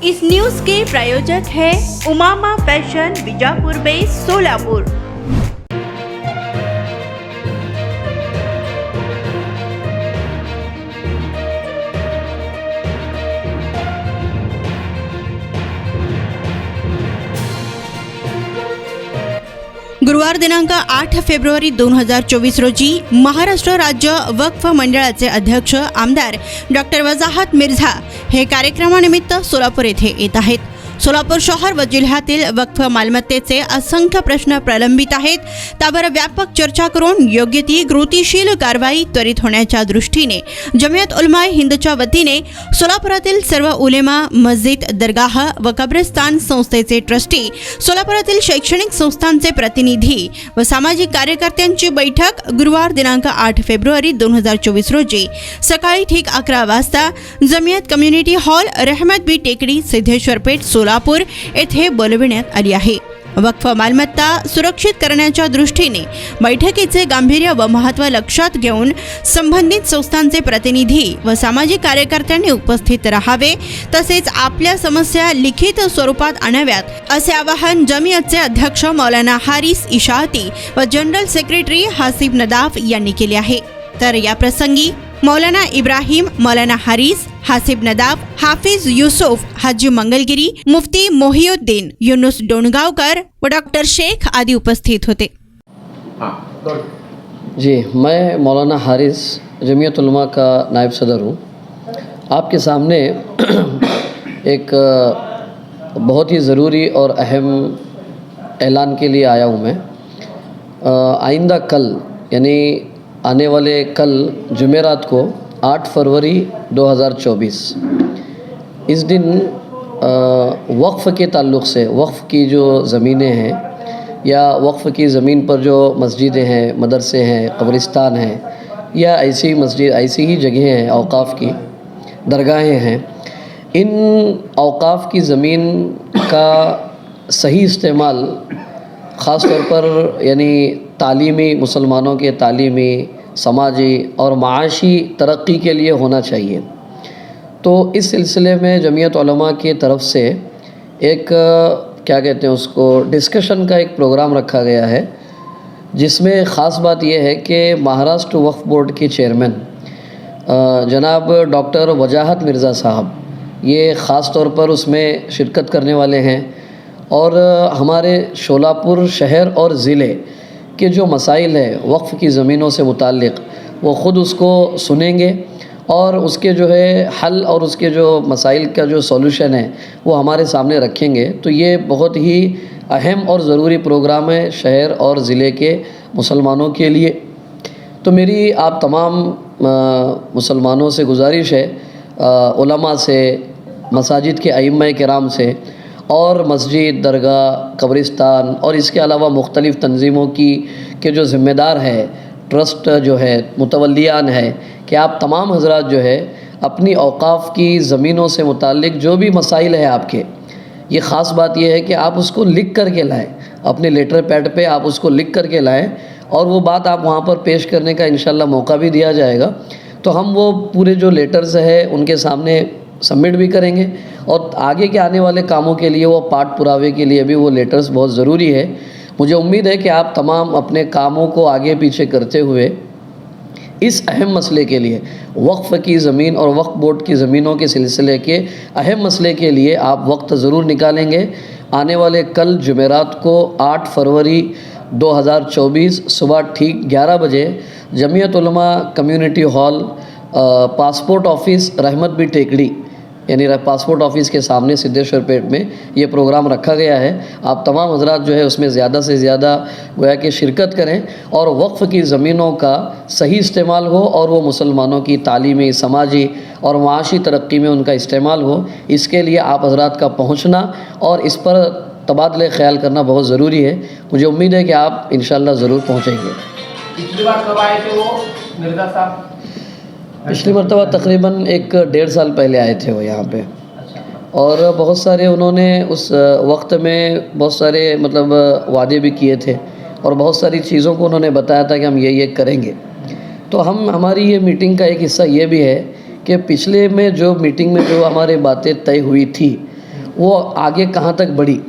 इस न्यूज के प्रायोजक है Umama fashion Bijapur base Solapur. गुरुवार दिनांक 8 फेब्रुवारी 2024 रोजी महाराष्ट्र राज्य वक्फ मंडळाचे अध्यक्ष आमदार डॉक्टर वजाहत मिर्झा हे कार्यक्रमानिमित्त सोलापूर येथे येत आहेत। सोलापूर शहर व जिल्ह्यातील वक्फ मालमत्तेचे असंख्य प्रश्न प्रलंबित आहेत, त्यावर व्यापक चर्चा करून योग्य ती कृतीशील कारवाई त्वरित होण्याच्या दृष्टीने जमियत उलमाए हिंदच्या वतीने सोलापुरातील सर्व उलेमा, मस्जिद, दरगाह व कब्रस्तान संस्थेचे ट्रस्टी, सोलापुरातील शैक्षणिक संस्थांचे प्रतिनिधी व सामाजिक कार्यकर्त्यांची बैठक गुरुवार दिनांक 8 फेब्रुवारी 2024 रोजी सकाळी ठीक 11 वाजता जमियत कम्युनिटी हॉल, रहमत बी टेकडी, सिद्धेश्वर पेठ, सोलापूर येथे बोलविण्यात आली आहे। वक्फ मालमत्ता सुरक्षित करण्याच्या दृष्टीने बैठकीचे गांभीर्य व महत्त्व लक्षात घेऊन संबंधित संस्थांचे प्रतिनिधी व सामाजिक कार्यकर्त्यांनी उपस्थित राहावे, तसेच आपल्या समस्या लिखित स्वरूपात आणाव्यात असे आवाहन जमियतचे अध्यक्ष मौलाना हारिस इशाअती व जनरल सेक्रेटरी हासिब नदाफ यांनी केले आहे। तर या प्रसंगी मौलाना इब्राहिम, मौलाना हारिस, हासिब नदाफ, हाफिज युसुफ, हाजी मंगलगिरी, मुफ्ती मोहिउद्दीन, युनुस डोणगावकर व डॉक्टर शेख आदि उपस्थित होते। जी, मैं मौलाना हारिस जमियत उलमा का नायब सदर हूँ। आपके सामने एक बहुत ही ज़रूरी और अहम ऐलान के लिए आया हूँ मैं। आइंदा कल यानी आने वाले कल जुमेरात को 8 फरवरी 2024 इस दिन वक्फ़ के ताल्लुक़ से वक्फ़ की जो ज़मीनें हैं या वक्फ़ की ज़मीन पर जो मस्जिदें हैं, मदरसे हैं, कब्रिस्तान हैं या ऐसी मस्जिद ऐसी ही जगहें हैं, औक़ाफ़ की दरगाहें हैं, इन औक़ाफ़ की ज़मीन का सही इस्तेमाल ख़ास तौर पर यानी तालीमी, मुसलमानों के तालीमी, समाजी और माशी तरक्की के लिए होना चाहिए। तो इस सिलसिले में जमियत उलमा की तरफ से एक क्या कहते हैं उसको डिस्कशन का एक प्रोग्राम रखा गया है, जिसमें ख़ास बात यह है कि महाराष्ट्र वक्फ बोर्ड के चेयरमैन जनाब डॉक्टर वजाहत मिर्ज़ा साहब ये ख़ास तौर पर उसमें शिरकत करने वाले हैं और हमारे शोलापुर शहर और ज़िले के जो मसाइल है वक्फ़ की ज़मीनों से मुताल्लिक़ वो ख़ुद उसको सुनेंगे और उसके जो है हल और उसके जो मसाइल का जो सॉल्यूशन है वो हमारे सामने रखेंगे। तो ये बहुत ही अहम और ज़रूरी प्रोग्राम है शहर और ज़िले के मुसलमानों के लिए। तो मेरी आप तमाम मुसलमानों से गुजारिश है, उलमा से, मसाजिद के अइम्मा किराम से और मस्जिद, दरगाह, कब्रिस्तान और इसके अलावा मुख्तलिफ़ तंजीमों के जो ज़िम्मेदार है, ट्रस्ट जो है, मुतवल्लियान है, कि आप तमाम हज़रात जो है अपनी औक़ाफ़ की ज़मीनों से मुताल्लिक़ जो भी मसाइल है आपके, ये ख़ास बात यह है कि आप उसको लिख कर के लाएँ, अपने लेटर पैड पे आप उसको लिख कर के लाएँ और वो बात आप वहाँ पर पेश करने का इंशाल्लाह मौका भी दिया जाएगा। तो हम वो पूरे जो लेटर्स है उनके सामने सबमिट भी करेंगे और आगे के आने वाले कामों के लिए वो पाठ पुरावे के लिए भी वो लेटर्स बहुत ज़रूरी है। मुझे उम्मीद है कि आप तमाम अपने कामों को आगे पीछे करते हुए इस अहम मसले के लिए, वक्फ़ की ज़मीन और वक्फ़ बोर्ड की ज़मीनों के सिलसिले के अहम मसले के लिए आप वक्त ज़रूर निकालेंगे। आने वाले कल जुमेरात को 8 फरवरी 2024 सुबह ठीक 11 बजे जमियत उलमा कम्युनिटी हॉल, पासपोर्ट ऑफिस, रहमत बी टेकड़ी यानी पासपोर्ट ऑफिस के सामने सिद्धेश्वर पेठ में ये प्रोग्राम रखा गया है। आप तमाम हज़रात जो है उसमें ज़्यादा से ज़्यादा गोया कि शिरकत करें और वक्फ़ की ज़मीनों का सही इस्तेमाल हो और वो मुसलमानों की तालीमी, समाजी और माशी तरक्की में उनका इस्तेमाल हो। इसके लिए आप हज़रात का पहुँचना और इस पर तबादले ख़याल करना बहुत ज़रूरी है। मुझे उम्मीद है कि आप इंशाअल्लाह ज़रूर पहुँचेंगे। पिछली बार कब आए थे वो मिर्ज़ा साहब? पिछली मरतबा तकरीबन 1-1.5 साल पहले आए थे वो यहाँ पे, और बहुत सारे उन्होंने उस वक्त में बहुत सारे मतलब वादे भी किए थे और बहुत सारी चीज़ों को उन्होंने बताया था कि हम ये करेंगे। तो हमारी ये मीटिंग का एक हिस्सा ये भी है कि पिछले में जो मीटिंग में जो हमारे बातें तय हुई थी वो आगे कहाँ तक बढ़ी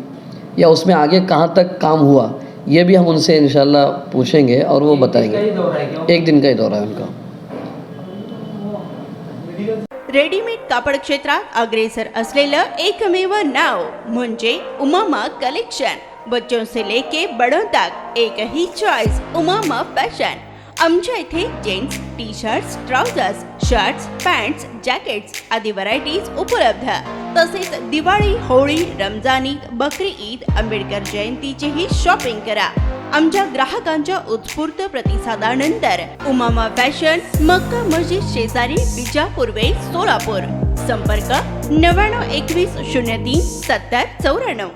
या उसमें आगे कहाँ तक काम हुआ, ये भी हम उनसे इंशाल्लाह पूछेंगे और वो बताएंगे। एक दिन का ही दौरा है उनका। रेडीमेड कापड क्षेत्रात अग्रेसर असलेलं एकमेव नाव म्हणजे उमामा कलेक्शन। बच्चों से लेके बड़ों तक एक ही चॉइस, उमामा फॅशन। आमच्या इथे gents T shirts, trousers, shirts, pants, jackets आदी व्हरायटीज उपलब्ध। तसेच दिवाळी, होळी, रमजान ईद, बकरी ईद, आंबेडकर जयंतीचीही शॉपिंग करा। आमच्या ग्राहकांच्या उत्स्फूर्त प्रतिसादानंतर उमामा फॅशन, मक्का मस्जिद शेजारी, बिजापूर वे, सोलापूर। संपर्क 9921 03 70 94।